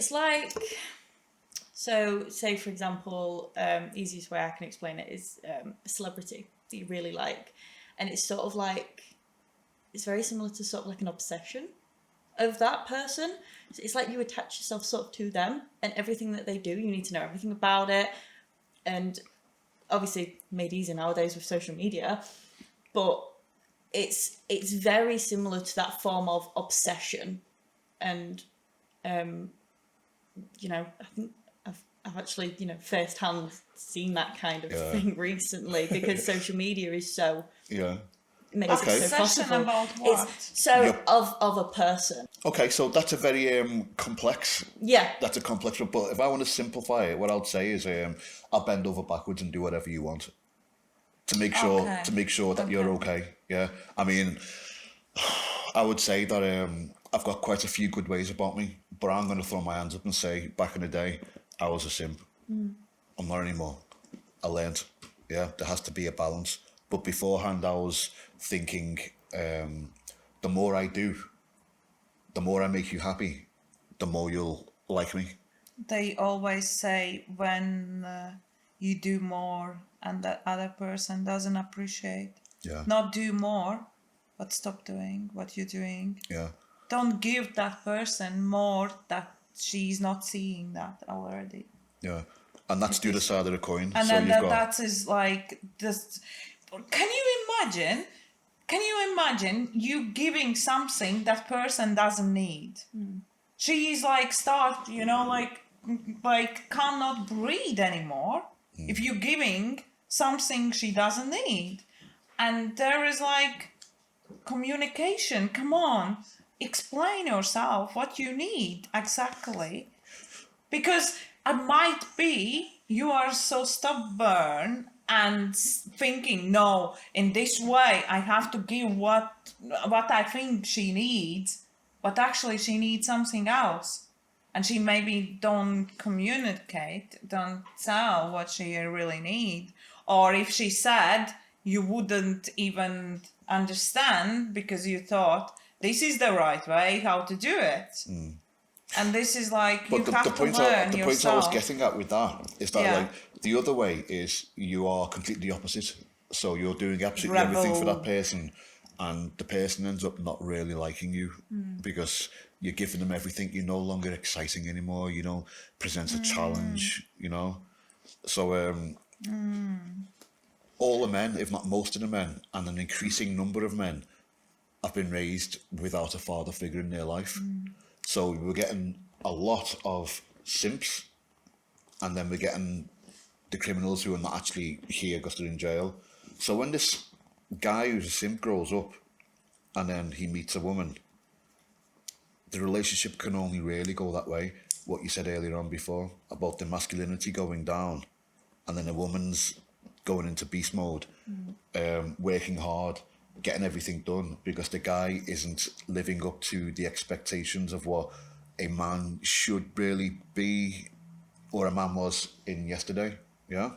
It's like, so say for example, easiest way I can explain it is a celebrity that you really like, and it's sort of like, it's very similar to sort of like an obsession of that person. It's like you attach yourself sort of to them, and everything that they do, you need to know everything about it. And obviously made easy nowadays with social media, but it's very similar to that form of obsession. And you know, I think I've actually, you know, firsthand seen that kind of thing recently, because social media is so makes it so possible. About what? It's so of a person. Okay, so that's a very complex. Yeah. That's a complex one. But if I want to simplify it, what I'll say is, I'll bend over backwards and do whatever you want to make sure that you're okay. Yeah. I mean, I would say that I've got quite a few good ways about me, but I'm going to throw my hands up and say, back in the day, I was a simp. I'm not anymore. I learned. Yeah, there has to be a balance. But beforehand, I was thinking, the more I do, the more I make you happy, the more you'll like me. They always say when you do more and that other person doesn't appreciate. Yeah. Not do more, but stop doing what you're doing. Yeah. Don't give that person more that she's not seeing that already. Yeah. And that's the other side of the coin. And so then you've got... that is like this. Can you imagine you giving something that person doesn't need? She's like like cannot breathe anymore if you're giving something she doesn't need. And there is like communication. Come on, explain yourself what you need exactly, because it might be you are so stubborn and thinking, no, in this way I have to give what I think she needs, but actually she needs something else, and she maybe don't communicate, don't tell what she really need, or if she said, you wouldn't even understand because you thought this is the right way how to do it. And this is like, but you have to learn yourself. The point I was getting at with that is that like the other way is you are completely opposite. So you're doing absolutely everything for that person, and the person ends up not really liking you because you're giving them everything. You're no longer exciting anymore. You know, presents a challenge. You know, so all the men, if not most of the men, and an increasing number of men, have been raised without a father figure in their life. So we're getting a lot of simps, and then we're getting the criminals who are not actually here because they're in jail. So when this guy who's a simp grows up and then he meets a woman, the relationship can only really go that way. What you said earlier on before about the masculinity going down, and then a woman's going into beast mode, working hard, getting everything done, because the guy isn't living up to the expectations of what a man should really be, or a man was in yesterday. Yeah.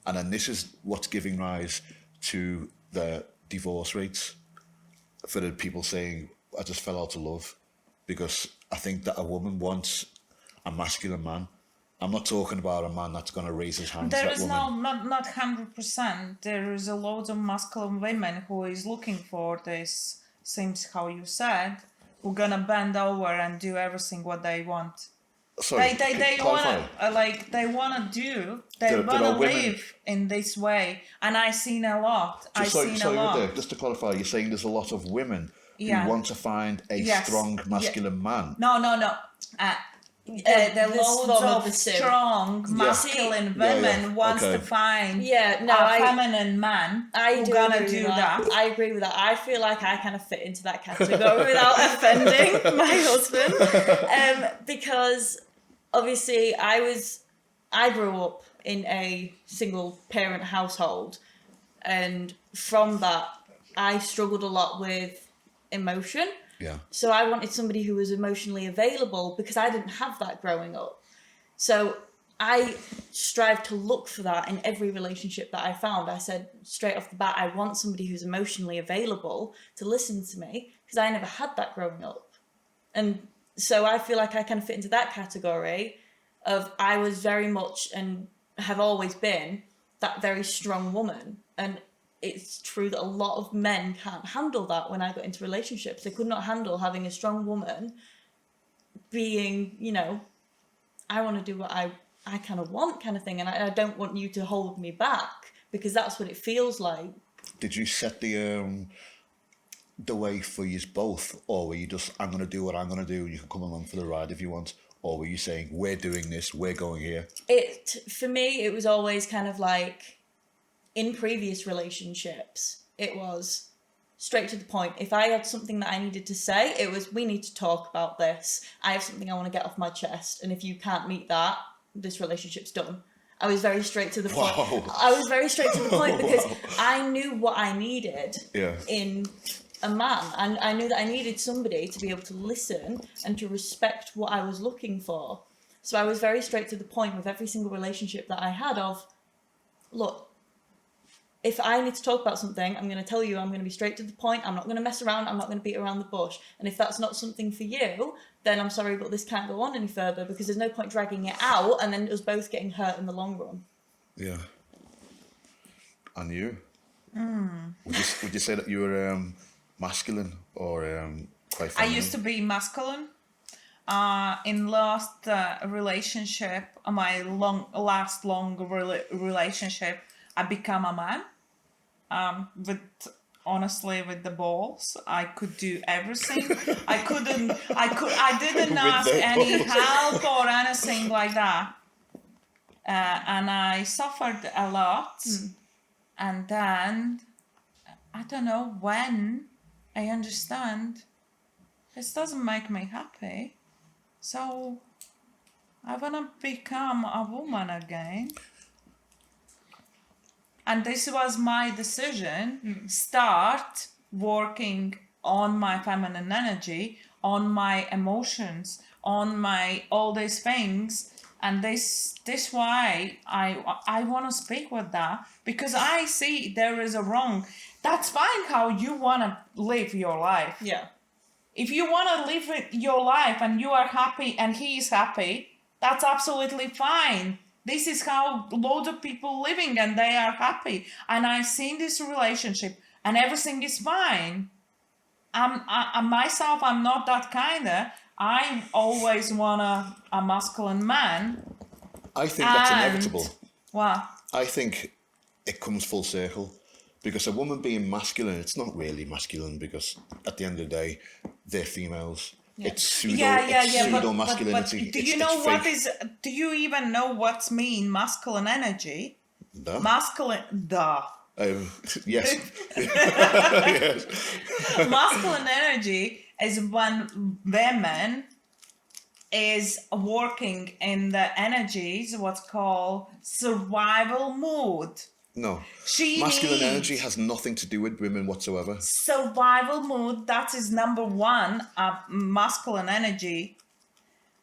And then this is what's giving rise to the divorce rates, for the people saying, I just fell out of love, because I think that a woman wants a masculine man. I'm not talking about a man that's going to raise his hands There at is women. not 100%. There is a lot of masculine women who is looking for this, seems how you said, who gonna bend over and do everything what they want. Sorry, They wanna they wanna live in this way, and I've seen a lot. Just to clarify, you're saying there's a lot of women who want to find a strong masculine man. No. The loads of strong masculine women wants to find a feminine man who's gonna do that. I agree with that. I feel like I kind of fit into that category without offending my husband, because obviously I grew up in a single parent household, and from that I struggled a lot with emotion. Yeah. So I wanted somebody who was emotionally available, because I didn't have that growing up. So I strived to look for that in every relationship that I found. I said straight off the bat, I want somebody who's emotionally available to listen to me, because I never had that growing up. And So I feel like I kind of fit into that category of I was very much and have always been that very strong woman. And it's true that a lot of men can't handle that when I got into relationships. They could not handle having a strong woman being, you know, I want to do what I kind of want kind of thing. And I don't want you to hold me back, because that's what it feels like. Did you set the way for you both, or were you just, I'm going to do what I'm going to do, you can come along for the ride if you want, or were you saying, we're doing this, we're going here? For me, it was always kind of like, in previous relationships, it was straight to the point. If I had something that I needed to say, it was, we need to talk about this. I have something I want to get off my chest, and if you can't meet that, this relationship's done. I was very straight to the point. Wow. I was very straight to the point because Wow. I knew what I needed in a man, and I knew that I needed somebody to be able to listen and to respect what I was looking for. So I was very straight to the point with every single relationship that I had of, look, if I need to talk about something, I'm going to tell you, I'm going to be straight to the point. I'm not going to mess around. I'm not going to beat around the bush. And if that's not something for you, then I'm sorry, but this can't go on any further, because there's no point dragging it out and then us both getting hurt in the long run. Yeah. And you? Would you say that you were masculine or quite I feminine? used to be masculine. In last relationship, my last long relationship, I become a man. Honestly, with the balls, I could do everything. I didn't ask any help or anything like that. And I suffered a lot. And then, I don't know when I understand this doesn't make me happy. So I want to become a woman again. And this was my decision. Start working on my feminine energy, on my emotions, on my all these things. And this why I want to speak with that, because I see there is a wrong. That's fine how you want to live your life. Yeah. If you want to live your life and you are happy and he is happy, that's absolutely fine. This is how loads of people living and they are happy. And I've seen this relationship and everything is fine. Myself, I'm not that kind of. I always want a masculine man. I think that's And- inevitable. Well, I think it comes full circle, because a woman being masculine, it's not really masculine, because at the end of the day, they're females. Yeah. It's pseudo, yeah. pseudo masculinity. But do you know what is? Do you even know what's mean masculine energy? Duh. Masculine, duh. Yes. Yes. Masculine energy is when women is working in the energies, what's called survival mode. No. She Masculine needs energy has nothing to do with women whatsoever. survival mode. That is number one of masculine energy.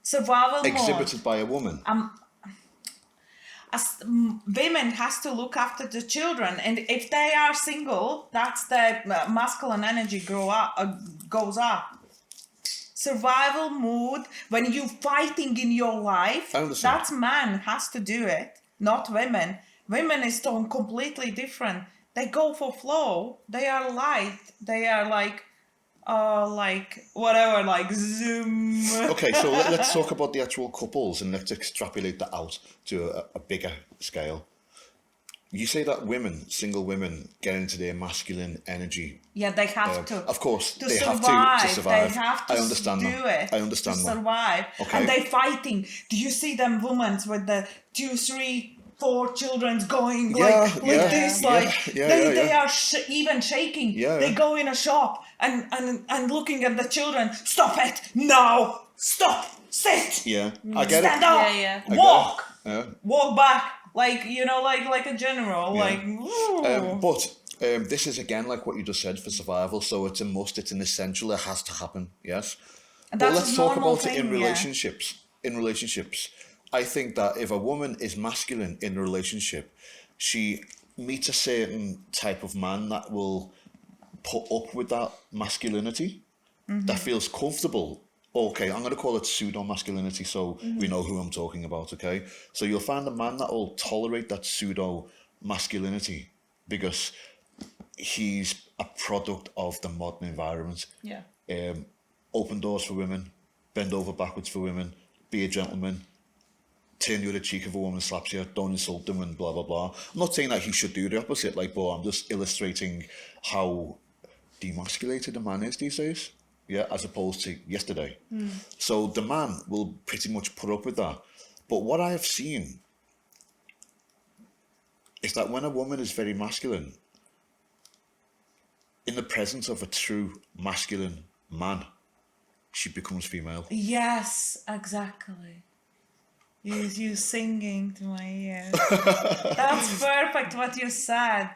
Survival Exhibited by a woman. As women has to look after the children, and if they are single, that's the masculine energy goes up. Survival mode, when you fighting in your life, I understand. that man has to do it, not women. Women is completely different. They go for flow. They are light. They are like whatever, like zoom. Okay, so let's talk about the actual couples and let's extrapolate that out to a bigger scale. You say that women, single women, get into their masculine energy. Yeah, they have to. Of course, To they survive. have to survive. They have to I understand do that. it. I understand to that. survive. Okay. And they fighting. Do you see them women with the 2, 3, 4 children going like this? They are even shaking. Yeah. They go in a shop and looking at the children. Stop it! No! Stop! Sit! Yeah, I get Stand it. up! Yeah, yeah. I get Walk! it. Yeah. Walk back! Like, you know, like a general. Yeah. Like, ooh. But this is again like what you just said for survival. So it's a must. It's an essential. It has to happen. Yes. And But that's let's a talk normal about it in thing, yeah. relationships. In relationships, I think that if a woman is masculine in a relationship, she meets a certain type of man that will put up with that masculinity, that feels comfortable okay, I'm going to call it pseudo masculinity, so we know who I'm talking about. Okay, so you'll find a man that will tolerate that pseudo masculinity because he's a product of the modern environment. Yeah. Open doors for women, bend over backwards for women, be a gentleman, turn the other cheek if a woman slaps you, don't insult them, and blah blah blah. I'm not saying that he should do the opposite, like, but I'm just illustrating how demasculated a man is these days, yeah, as opposed to yesterday. So the man will pretty much put up with that. But what I have seen is that when a woman is very masculine, in the presence of a true masculine man, she becomes female. Yes, exactly. You singing to my ears. That's perfect what you said.